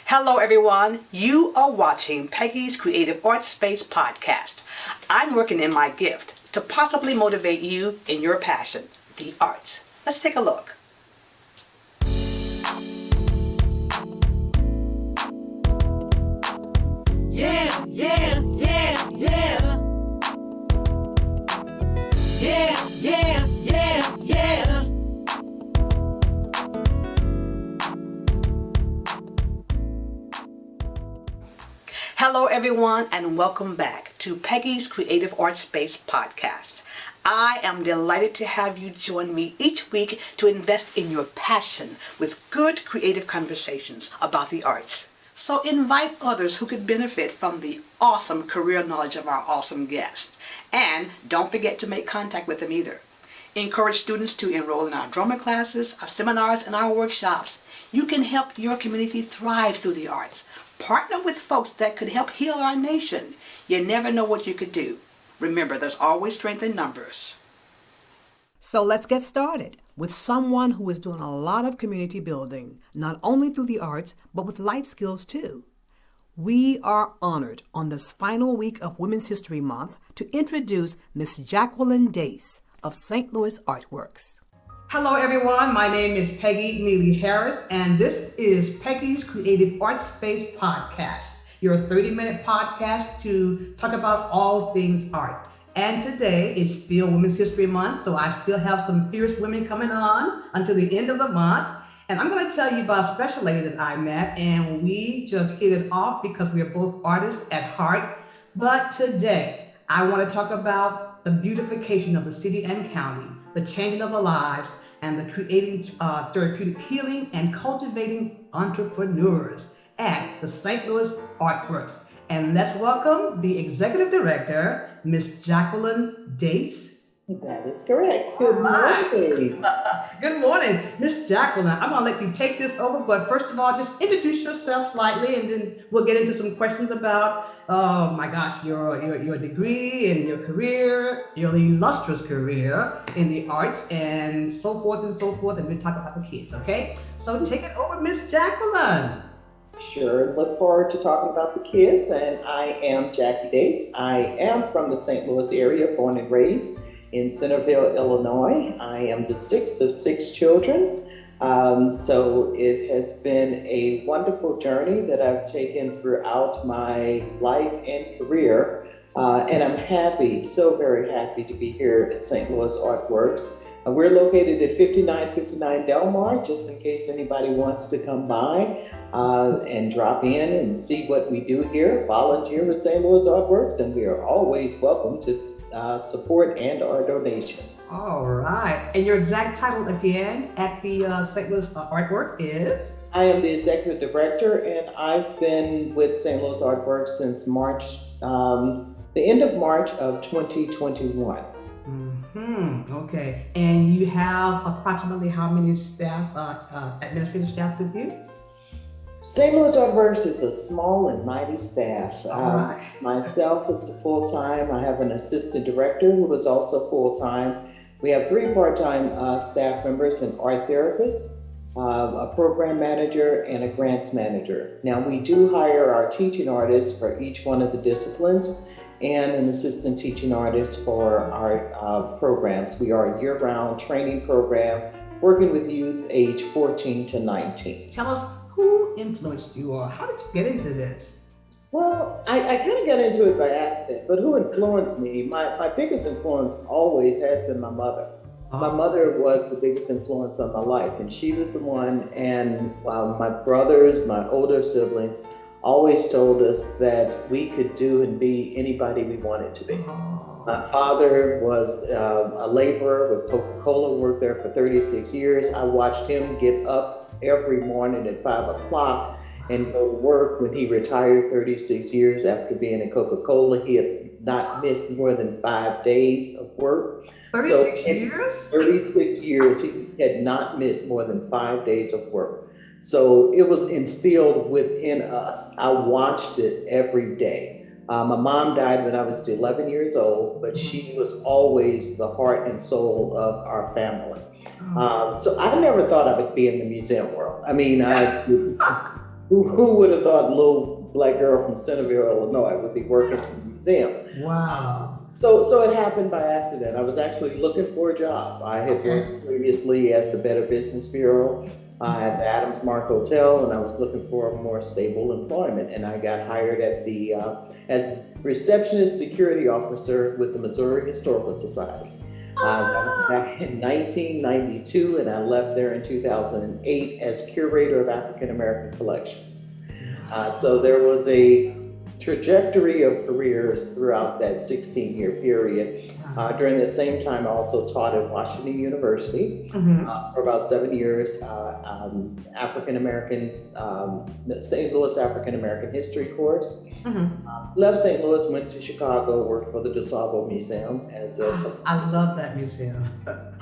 Hello everyone, you are watching Peggy's Creative Art Space podcast. I'm working in my gift to possibly motivate you in your passion, the arts. Let's take a look. Yeah, yeah, yeah, yeah. Yeah, yeah, yeah, yeah. Hello everyone and welcome back to Peggy's Creative Art Space podcast. I am delighted to have you join me each week to invest in your passion with good creative conversations about the arts. So invite others who could benefit from the awesome career knowledge of our awesome guests. And don't forget to make contact with them either. Encourage students to enroll in our drama classes, our seminars, and our workshops. You can help your community thrive through the arts. Partner with folks that could help heal our nation. You never know what you could do. Remember, there's always strength in numbers. So let's get started with someone who is doing a lot of community building, not only through the arts, but with life skills too. We are honored on this final week of Women's History Month to introduce Miss Jacqueline Dace of St. Louis Artworks. Hello everyone, my name is Peggy Neely Harris, and this is Peggy's Creative Art Space podcast, your 30-minute podcast to talk about all things art. And today is still Women's History Month, so I still have some fierce women coming on until the end of the month. And I'm going to tell you about a special lady that I met, and we just hit it off because we are both artists at heart. But today, I want to talk about the beautification of the city and county, the changing of the lives, and the creating therapeutic healing and cultivating entrepreneurs at the St. Louis Artworks. And let's welcome the executive director, Miss Jacqueline Dace. That is correct. Good morning. Good morning, Miss Jacqueline. I'm gonna let you take this over, but first of all, just introduce yourself slightly, and then we'll get into some questions about, oh my gosh, your degree and your career, your illustrious career in the arts, and so forth, and we'll talk about the kids, okay? So take it over, Miss Jacqueline. Sure, look forward to talking about the kids, and I am Jackie Dace. I am from the St. Louis area, born and raised in Centerville, Illinois. I am the sixth of six children. So it has been a wonderful journey that I've taken throughout my life and career. And I'm happy, so very happy to be here at St. Louis Artworks. We're located at 5959 Delmar, just in case anybody wants to come by and drop in and see what we do here, volunteer with St. Louis Artworks, and we are always welcome to support and our donations. All right. And your exact title again at the St. Louis Artwork is? I am the executive director, and I've been with St. Louis Artworks since March, the end of March of 2021. Okay. And you have approximately how many staff, administrative staff with you? St. Louis Artworks is a small and mighty staff. Right. Myself is the full-time. I have an assistant director who is also full-time. We have 3 part-time staff members, an art therapist, a program manager, and a grants manager. Now, we do hire our teaching artists for each one of the disciplines and an assistant teaching artist for our programs. We are a year-round training program working with youth age 14 to 19. Tell us, who influenced you, or how did you get into this? Well, I kind of got into it by accident, but who influenced me? My biggest influence always has been my mother. My mother was the biggest influence on my life, and she was the one, and my brothers, my older siblings, always told us that we could do and be anybody we wanted to be. My father was a laborer with Coca-Cola, worked there for 36 years. I watched him get up every morning at 5 o'clock and go to work. When he retired 36 years after being at Coca-Cola, he had not missed more than 5 days of work. 36 years? 36 years, he had not missed more than 5 days of work. So it was instilled within us. I watched it every day. My mom died when I was 11 years old, but she was always the heart and soul of our family. So I never thought I would be in the museum world. I mean, Who would have thought a little black girl from Centerville, Illinois would be working in a museum? Wow. So it happened by accident. I was actually looking for a job. I had Okay. worked previously at the Better Business Bureau, at the Adams Mark Hotel, and I was looking for a more stable employment. And I got hired at the as receptionist security officer with the Missouri Historical Society. That was back in 1992, and I left there in 2008 as curator of African American collections. So there was a trajectory of careers throughout that 16-year period. During the same time, I also taught at Washington University Mm-hmm. for about 7 years, African Americans, the St. Louis African American History course. Mm-hmm. Left St. Louis, went to Chicago, worked for the DeSavo Museum as a, I love that museum.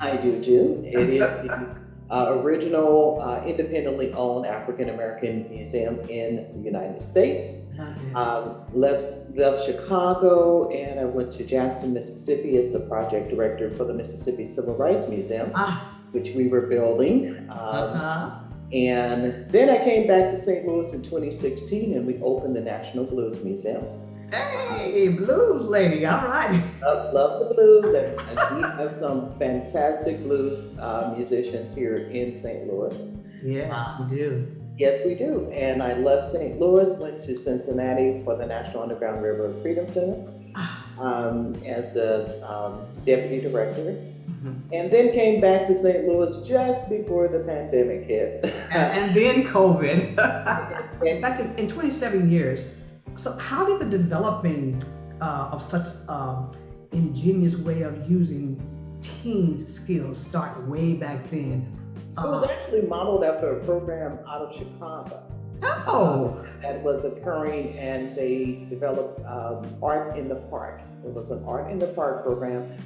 I do too. It is the original independently owned African American museum in the United States. Left Chicago and I went to Jackson, Mississippi as the project director for the Mississippi Civil Rights Museum, which we were building. And then I came back to St. Louis in 2016 and we opened the National Blues Museum. Hey, blues lady, all right. Love the blues, and we have some fantastic blues musicians here in St. Louis. Yes, we do. Yes, we do. And I left St. Louis, went to Cincinnati for the National Underground Railroad Freedom Center as the deputy director. And then came back to St. Louis just before the pandemic hit. And then COVID. Back in 27 years. So how did the developing of such ingenious way of using teens' skills start way back then? It was actually modeled after a program out of Chicago. That was occurring, and they developed Art in the Park. It was an Art in the Park program.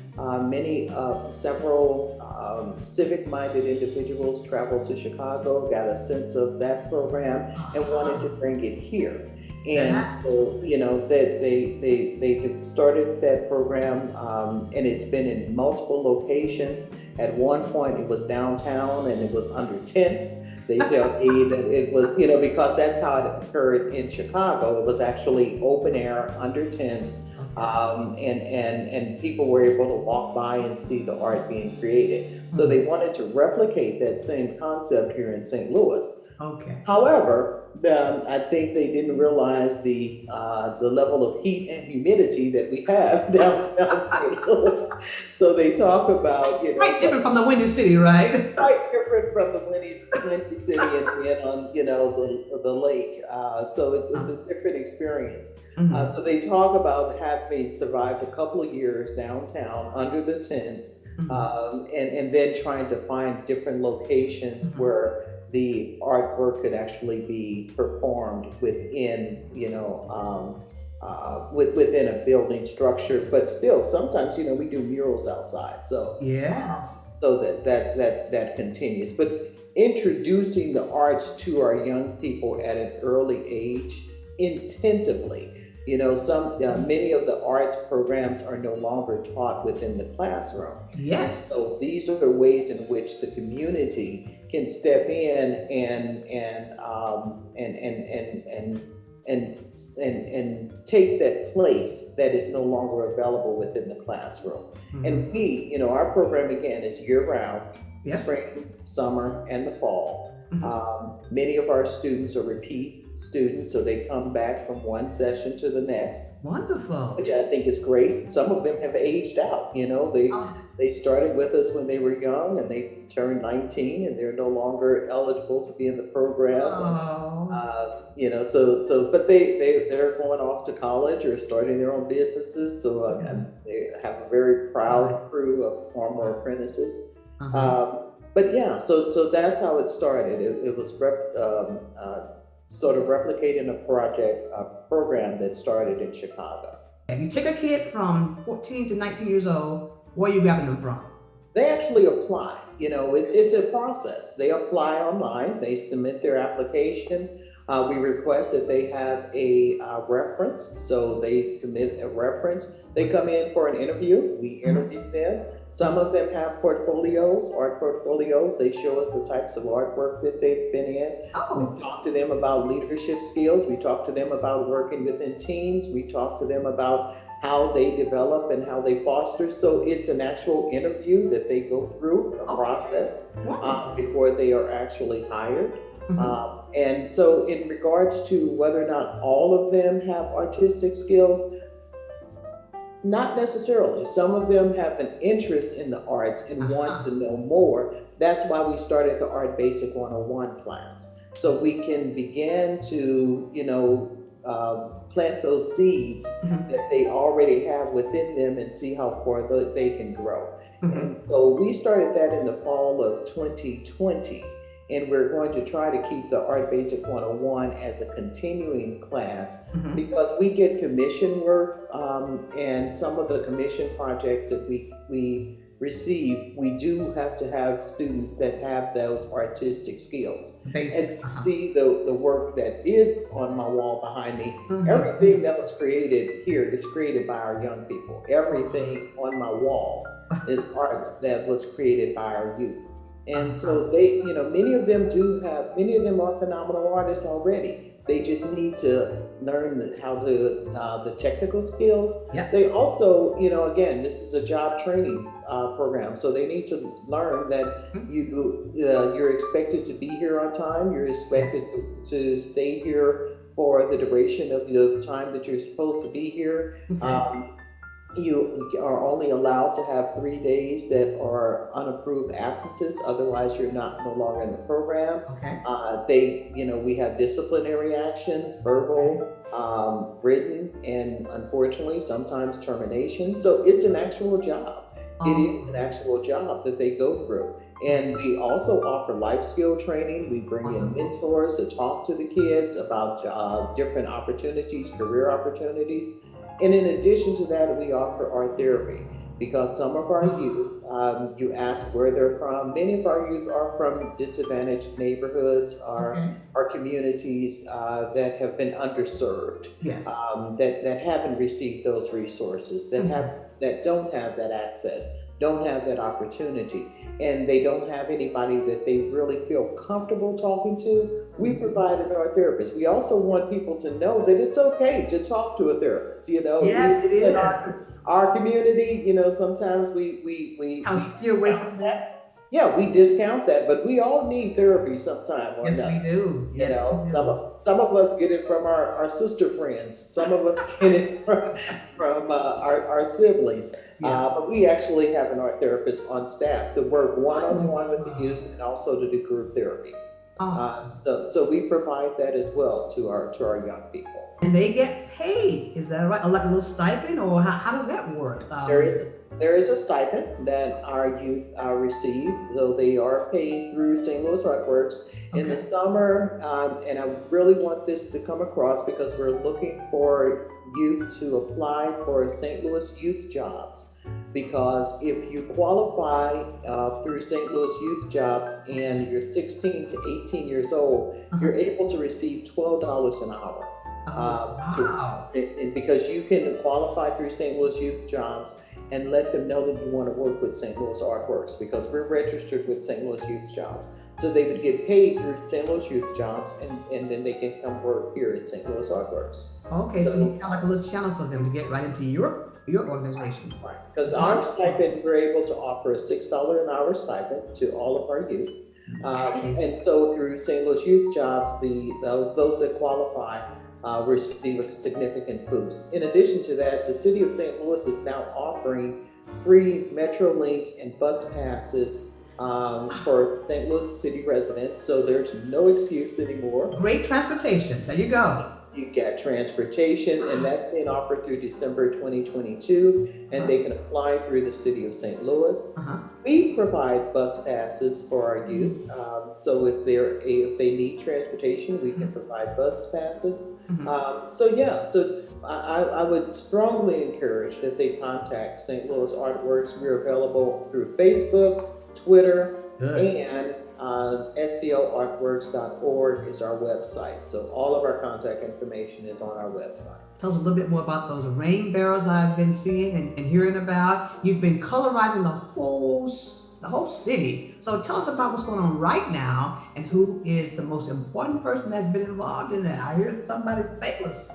Several civic-minded individuals traveled to Chicago, got a sense of that program, and wanted to bring it here. And so, that they started that program, and it's been in multiple locations. At one point, it was downtown, and it was under tents. They tell me that it was, because that's how it occurred in Chicago. It was actually open air, under tents, and people were able to walk by and see the art being created. So they wanted to replicate that same concept here in St. Louis. However, I think they didn't realize the level of heat and humidity that we have downtown St. Louis. So they talk about, quite different from the Windy City, right? Quite different from the Windy City and being on, the lake. So it's a different experience. So they talk about having survived a couple of years downtown under the tents, and then trying to find different locations where the artwork could actually be performed within, within a building structure. But still, sometimes, we do murals outside. So so that continues. But introducing the arts to our young people at an early age intensively. Many of the art programs are no longer taught within the classroom. Yes. So these are the ways in which the community can step in and take that place that is no longer available within the classroom. And our program again is year-round, spring, summer, and the fall. Many of our students are repeat students, so they come back from one session to the next. Wonderful. Which I think is great. Some of them have aged out. They started with us when they were young, and they turned 19, and they're no longer eligible to be in the program. But they're going off to college or starting their own businesses. So they have a very proud crew of former apprentices. But yeah, so that's how it started. It was sort of replicating a program that started in Chicago. If you take a kid from 14 to 19 years old, where are you grabbing them from? They actually apply. It's a process. They apply online. They submit their application. We request that they have a reference. So they submit a reference. They come in for an interview. We interview them. Some of them have portfolios, art portfolios. They show us the types of artwork that they've been in. Oh. We talk to them about leadership skills. We talk to them about working within teams. We talk to them about how they develop and how they foster. So it's an actual interview that they go through a process before they are actually hired. And so in regards to whether or not all of them have artistic skills, not necessarily. Some of them have an interest in the arts and want to know more. That's why we started the Art Basic 101 class. So we can begin to, plant those seeds that they already have within them and see how far they can grow. And so we started that in the fall of 2020. And we're going to try to keep the Art Basic 101 as a continuing class because we get commission work, and some of the commission projects that we receive, we do have to have students that have those artistic skills. And see the work that is on my wall behind me, everything that was created here is created by our young people. Everything on my wall is arts that was created by our youth. And so they, many of them are phenomenal artists already. They just need to learn how the technical skills. Yes. They also, again, this is a job training program. So they need to learn that you're expected to be here on time. You're expected to stay here for the duration of the time that you're supposed to be here. You are only allowed to have 3 days that are unapproved absences. Otherwise, you're no longer in the program. We have disciplinary actions, verbal, written, and unfortunately, sometimes termination. So it's an actual job. It is an actual job that they go through. And we also offer life skill training. We bring in mentors to talk to the kids about different opportunities, career opportunities. And in addition to that, we offer art therapy because some of our youth, you ask where they're from. Many of our youth are from disadvantaged neighborhoods, our communities that have been underserved, that haven't received those resources, that don't have that access, don't have that opportunity, and they don't have anybody that they really feel comfortable talking to. We provided our therapists. We also want people to know that it's okay to talk to a therapist. Yes, it is. In our community, sometimes we I'll steer away from that. Yeah, we discount that, but we all need therapy sometime or another. Yes, we do. Yes, we do. Some of us get it from our sister friends. Some of us get it from our siblings. But we actually have an art therapist on staff to work one-on-one with the youth and also to do group therapy. Awesome. So we provide that as well to our young people. And they get paid, is that right? Like a little stipend, or how does that work? There is a stipend that our youth receive, so they are paid through St. Louis Artworks. In the summer, and I really want this to come across because we're looking for youth to apply for St. Louis Youth Jobs. Because if you qualify through St. Louis Youth Jobs and you're 16 to 18 years old, you're able to receive $12 an hour. Because you can qualify through St. Louis Youth Jobs and let them know that you want to work with St. Louis Artworks because we're registered with St. Louis Youth Jobs. So they would get paid through St. Louis Youth Jobs and then they can come work here at St. Louis Artworks. Okay, so you have like a little channel for them to get right into your organization. Right, because our stipend, we're able to offer a $6 an hour stipend to all of our youth. And so through St. Louis Youth Jobs, those that qualify receive a significant boost. In addition to that, the city of St. Louis is now offering free Metrolink and bus passes for St. Louis city residents, so there's no excuse anymore. Great transportation, there you go. You get transportation, and that's being offered through December 2022, and they can apply through the city of St. Louis. We provide bus passes for our youth, so if they need transportation, we can provide bus passes. So I would strongly encourage that they contact St. Louis Artworks. We're available through Facebook, Twitter, and stlartworks.org is our website. So all of our contact information is on our website. Tell us a little bit more about those rain barrels I've been seeing and hearing about. You've been colorizing the whole city. So tell us about what's going on right now and who is the most important person that's been involved in that. I hear somebody famous.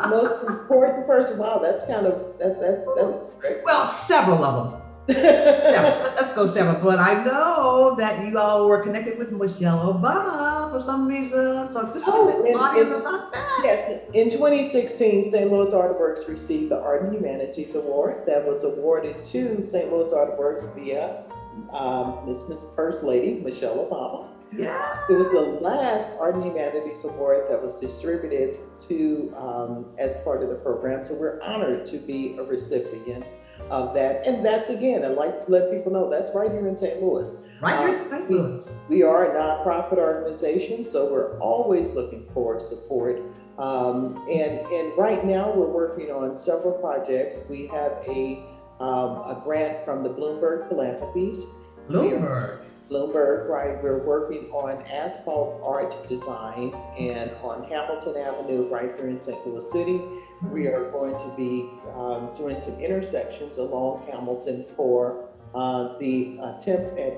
Most important person. Wow, that's great. Well, several of them. Yeah, let's go several. But I know that you all were connected with Michelle Obama for some reason. So this is an audience about that. Yes, in 2016, St. Louis ArtWorks received the Art and Humanities Award that was awarded to St. Louis ArtWorks via Miss First Lady Michelle Obama. Yeah. It was the last Art and Humanities Award that was distributed to as part of the program. So we're honored to be a recipient of that. And that's, again, I'd like to let people know that's right here in St. Louis. Right here in St. Louis. We are a nonprofit organization, so we're always looking for support. And right now we're working on several projects. We have a grant from the Bloomberg Philanthropies. Bloomberg, right? We're working on asphalt art design and on Hamilton Avenue right here in St. Louis City. We are going to be doing some intersections along Hamilton for the attempt at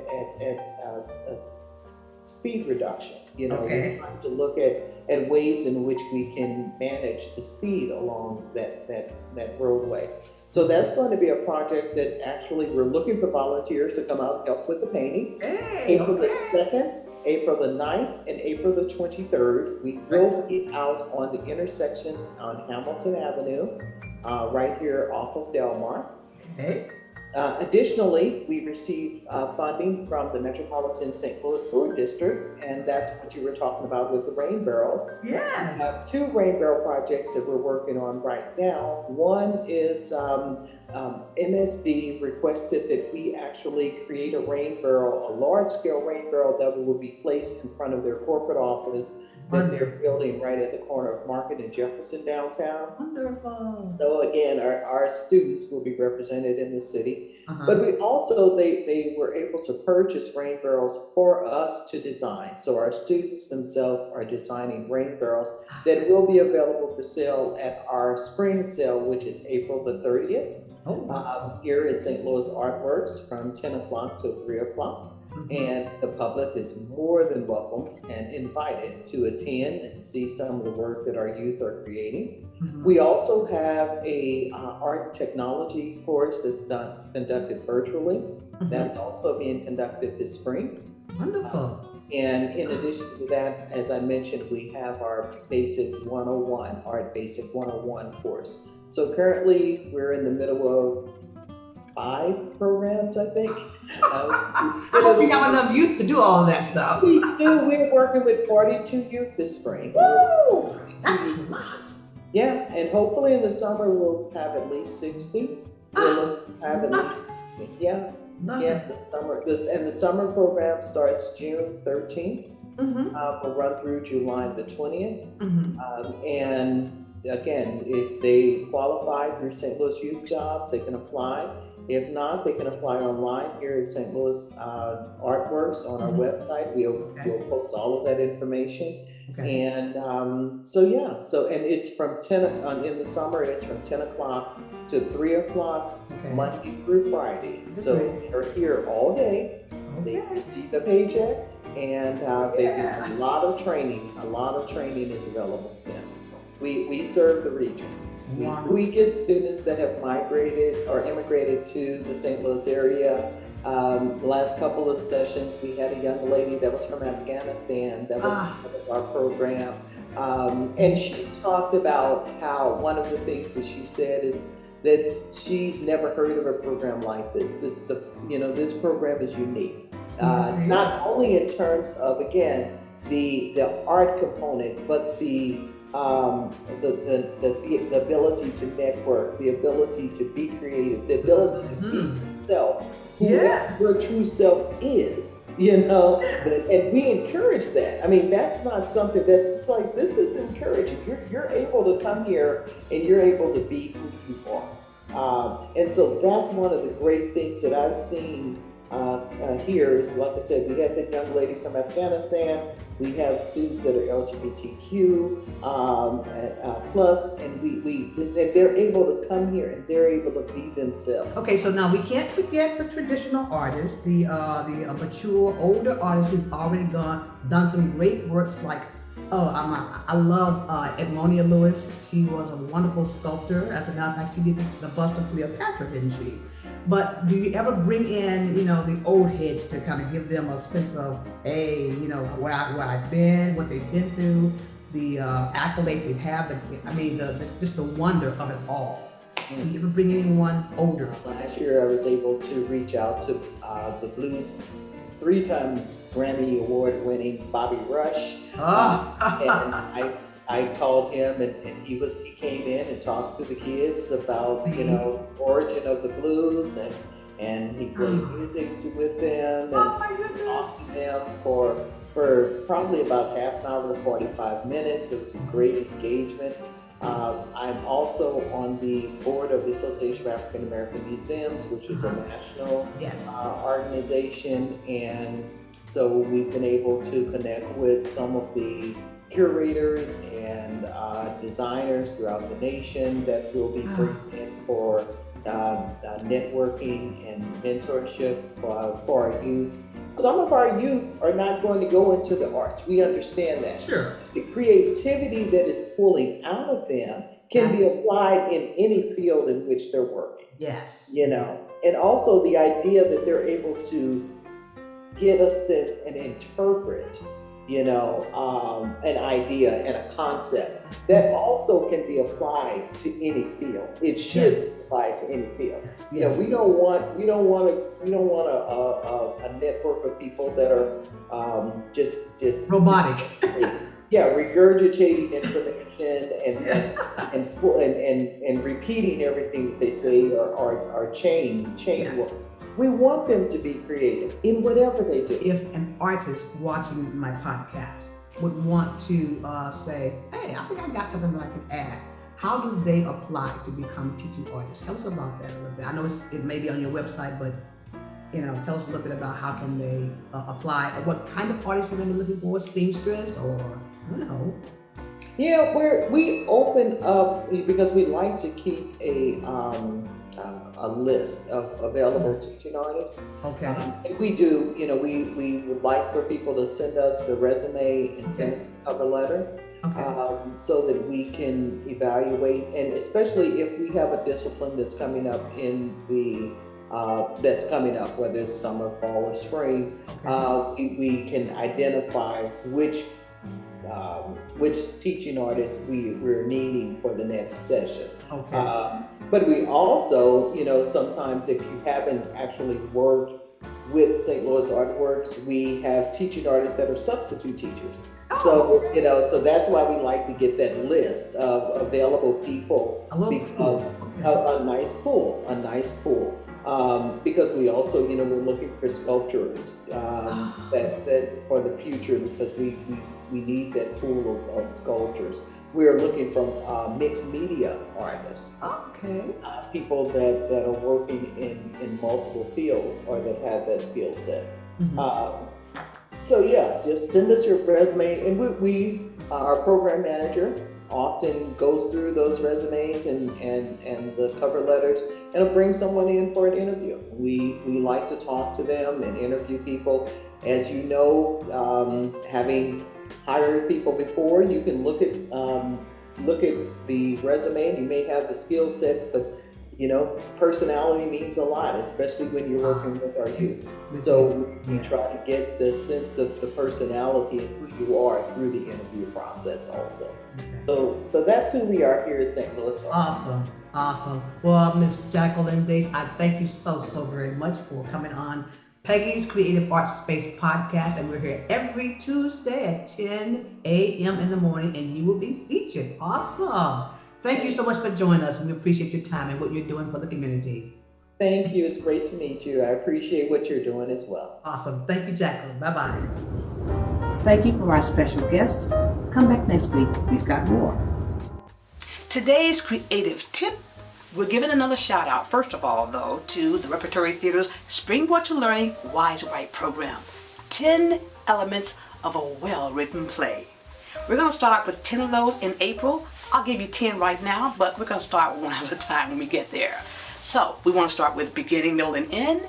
speed reduction. You know, we're trying to look at ways in which we can manage the speed along that roadway. So that's going to be a project that actually we're looking for volunteers to come out and help with the painting. April the 2nd, April the 9th, and April the 23rd. We will be out on the intersections on Hamilton Avenue, right here off of Delmar. Additionally, we received funding from the Metropolitan St. Louis Sewer District, and that's what you were talking about with the rain barrels. Yeah. We have 2 rain barrel projects that we're working on right now. One is MSD requested that we actually create a rain barrel, a large-scale rain barrel that will be placed in front of their corporate office that they're building right at the corner of Market and Jefferson downtown. Wonderful. So again, our students will be represented in the city. But we also, they were able to purchase rain barrels for us to design. So our students themselves are designing rain barrels that will be available for sale at our spring sale, which is April the 30th. Here at St. Louis ArtWorks from 10 o'clock to 3 o'clock. And the public is more than welcome and invited to attend and see some of the work that our youth are creating. We also have a art technology course that's conducted virtually. That's also being conducted this spring. Wonderful. And in addition to that, as I mentioned, we have our Basic 101, Art Basic 101 course. So currently we're in the middle of 5 programs, I think. I hope you have enough youth to do all of that stuff. We do. We're working with 42 youth this spring. Woo! That's a lot. Yeah, and hopefully in the summer we'll have at least 60. We'll have at least, the summer program starts June 13th. Will run through July the 20th. And again, if they qualify through St. Louis Youth Jobs, they can apply. If not, they can apply online here at St. Louis ArtWorks on our website. We'll post all of that information. And and it's from 10 in the summer. It's from 10 o'clock to 3 o'clock Monday through Friday. So they're here all day. They receive a paycheck, and they get a lot of training. A lot of training is available to them. We serve the region. We get students that have migrated or immigrated to the St. Louis area. The last couple of sessions, we had a young lady that was from Afghanistan that was part of our program. And she talked about how one of the things that she said is that she's never heard of a program like this. This program is unique. Not only in terms of, again, the art component, but the ability to network, the ability to be creative, the ability to be yourself, who your true self is, and we encourage that. I mean, that's not something that's just like, this is encouraging. You're able to come here and you're able to be who you are. And so that's one of the great things that I've seen here is, like I said, we have that young lady from Afghanistan. We have students that are LGBTQ plus, and they're able to come here and they're able to be themselves. Okay, so now we can't forget the traditional artists, the mature, older artists who've already done some great works like, I love Edmonia Lewis. She was a wonderful sculptor. As a matter of fact, she did the bust of Cleopatra, didn't she? But do you ever bring in, the old heads to kind of give them a sense of, hey, where I've been, what they've been through, the accolades they have, just the wonder of it all? Do you ever bring anyone older? Last year, I was able to reach out to the blues 3-time Grammy Award-winning Bobby Rush, and I called him, and he came in and talked to the kids about the origin of the blues, and he played music with them and talked to them for probably about half an hour to 45 minutes. It was a great engagement. I'm also on the board of the Association of African American Museums, which is a national organization, and so we've been able to connect with some of the curators and designers throughout the nation that will be bringing in for networking and mentorship for our youth. Some of our youth are not going to go into the arts. We understand that. Sure. The creativity that is pulling out of them can be applied in any field in which they're working. Yes. And also the idea that they're able to get a sense and interpret an idea and a concept that also can be applied to any field. It should be applied to any field. We don't want a network of people that are just robotic. Regurgitating information and repeating everything that they say or chain work. We want them to be creative in whatever they do. If an artist watching my podcast would want to say, hey, I think I got something that I can add, how do they apply to become teaching artists? Tell us about that a little bit. I know it may be on your website, but tell us a little bit about how can they apply, or what kind of artists you're going to be looking for, seamstress or, Yeah, we open up because we like to keep a list of available teaching artists. Okay. And we do, we would like for people to send us the resume and send us a cover letter, so that we can evaluate, and especially if we have a discipline that's coming up whether it's summer, fall, or spring, we can identify which teaching artists we're needing for the next session. But we also, sometimes if you haven't actually worked with St. Louis Artworks, we have teaching artists that are substitute teachers. So that's why we like to get that list of available people, because a nice pool. Because we also, we're looking for sculptors that for the future, because we need that pool of sculptors. We're looking for mixed media artists. People that are working in multiple fields or that have that skill set. So yes, just send us your resume, and our program manager often goes through those resumes and the cover letters, and it'll bring someone in for an interview. We like to talk to them and interview people. As you know, having hired people before, you can look at the resume, and you may have the skill sets, but personality means a lot, especially when you're working with our youth. So we try to get the sense of the personality and who you are through the interview process also. So that's who we are here at St. Louis. Awesome. Well, Miss Jacqueline Dace, I thank you so very much for coming on Peggy's Creative Art Space podcast, and we're here every Tuesday at 10 a.m. in the morning, and you will be featured. Awesome. Thank you so much for joining us. We appreciate your time and what you're doing for the community. Thank you. It's great to meet you. I appreciate what you're doing as well. Awesome. Thank you, Jacqueline. Bye-bye. Thank you for our special guest. Come back next week. We've got more. Today's creative tip: We're giving another shout out, first of all, though, to the Repertory Theater's Springboard to Learning Wise Right program. 10 elements of a well-written play. We're going to start out with 10 of those in April. I'll give you 10 right now, but we're going to start one at a time when we get there. So we want to start with beginning, middle, and end,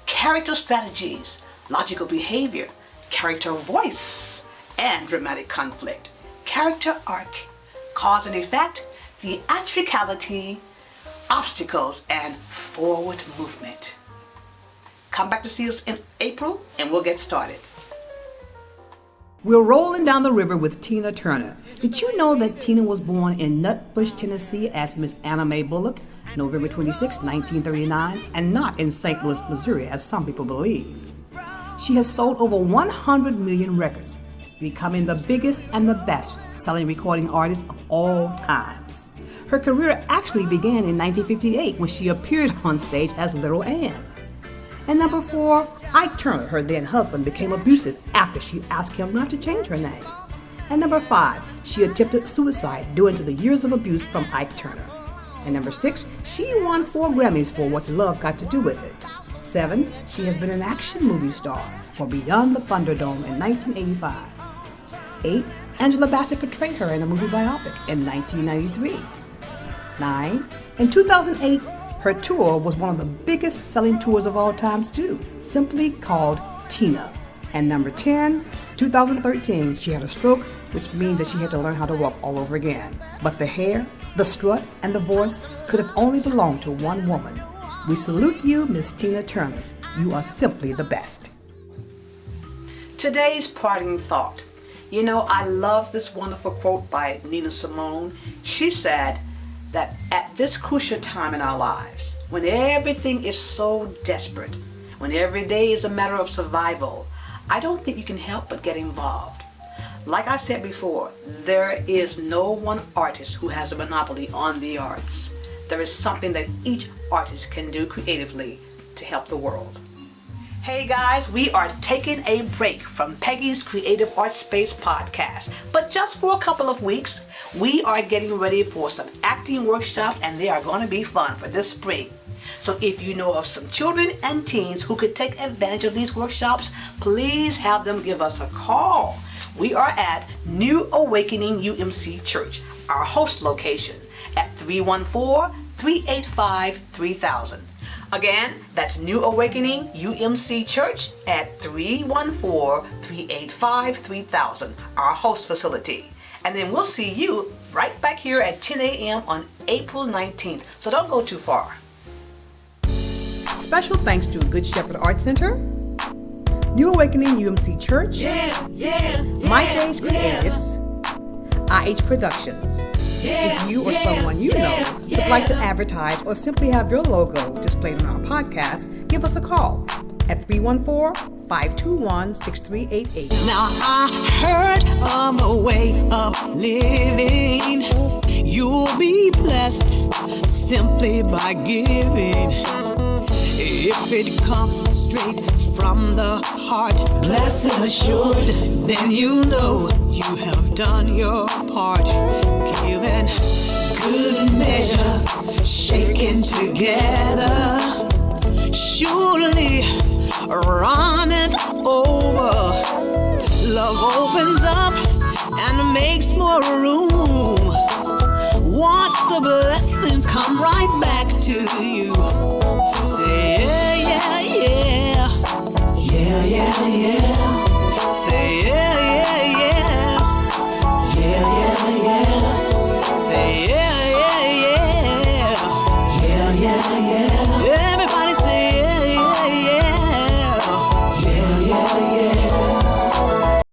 character strategies, logical behavior, character voice, and dramatic conflict, character arc, cause and effect, theatricality, obstacles, and forward movement. Come back to see us in April and we'll get started. We're rolling down the river with Tina Turner. Did you know that Tina was born in Nutbush, Tennessee as Miss Anna Mae Bullock, November 26, 1939, and not in St. Louis, Missouri, as some people believe? She has sold over 100 million records, becoming the biggest and the best-selling recording artist of all times. Her career actually began in 1958 when she appeared on stage as Little Ann. And number 4, Ike Turner, her then husband, became abusive after she asked him not to change her name. And number 5, she attempted suicide due to the years of abuse from Ike Turner. And number 6, she won 4 Grammys for What's Love Got to Do with It. 7, she has been an action movie star for Beyond the Thunderdome in 1985. 8, Angela Bassett portrayed her in a movie biopic in 1993. 9, in 2008, her tour was one of the biggest selling tours of all times too, simply called Tina. And number 10, 2013, she had a stroke, which means that she had to learn how to walk all over again. But the hair, the strut, and the voice could have only belonged to one woman. We salute you, Miss Tina Turner. You are simply the best. Today's parting thought. You know, I love this wonderful quote by Nina Simone. She said that at this crucial time in our lives, when everything is so desperate, when every day is a matter of survival, I don't think you can help but get involved. Like I said before, there is no one artist who has a monopoly on the arts. There is something that each artist can do creatively to help the world. Hey guys, we are taking a break from Peggy's Creative Art Space podcast, but just for a couple of weeks. We are getting ready for some acting workshops and they are going to be fun for this spring. So if you know of some children and teens who could take advantage of these workshops, please have them give us a call. We are at New Awakening UMC Church, our host location, at 314-385-3000. Again, that's New Awakening UMC Church at 314-385-3000, our host facility. And then we'll see you right back here at 10 a.m. on April 19th. So don't go too far. Special thanks to Good Shepherd Art Center, New Awakening UMC Church, My J's Creatives, IH Productions. If you or someone you know would like to advertise or simply have your logo displayed on our podcast, give us a call at 314-521-6388. Now I heard of a way of living. You'll be blessed simply by giving. If it comes straight from the heart, blessed assured, then you know you have done your part. Given good measure, shaken together, surely running over. Love opens up and makes more room. Watch the blessings come right back to you. Say yeah, yeah, yeah. Yeah, yeah, yeah. Say yeah, yeah.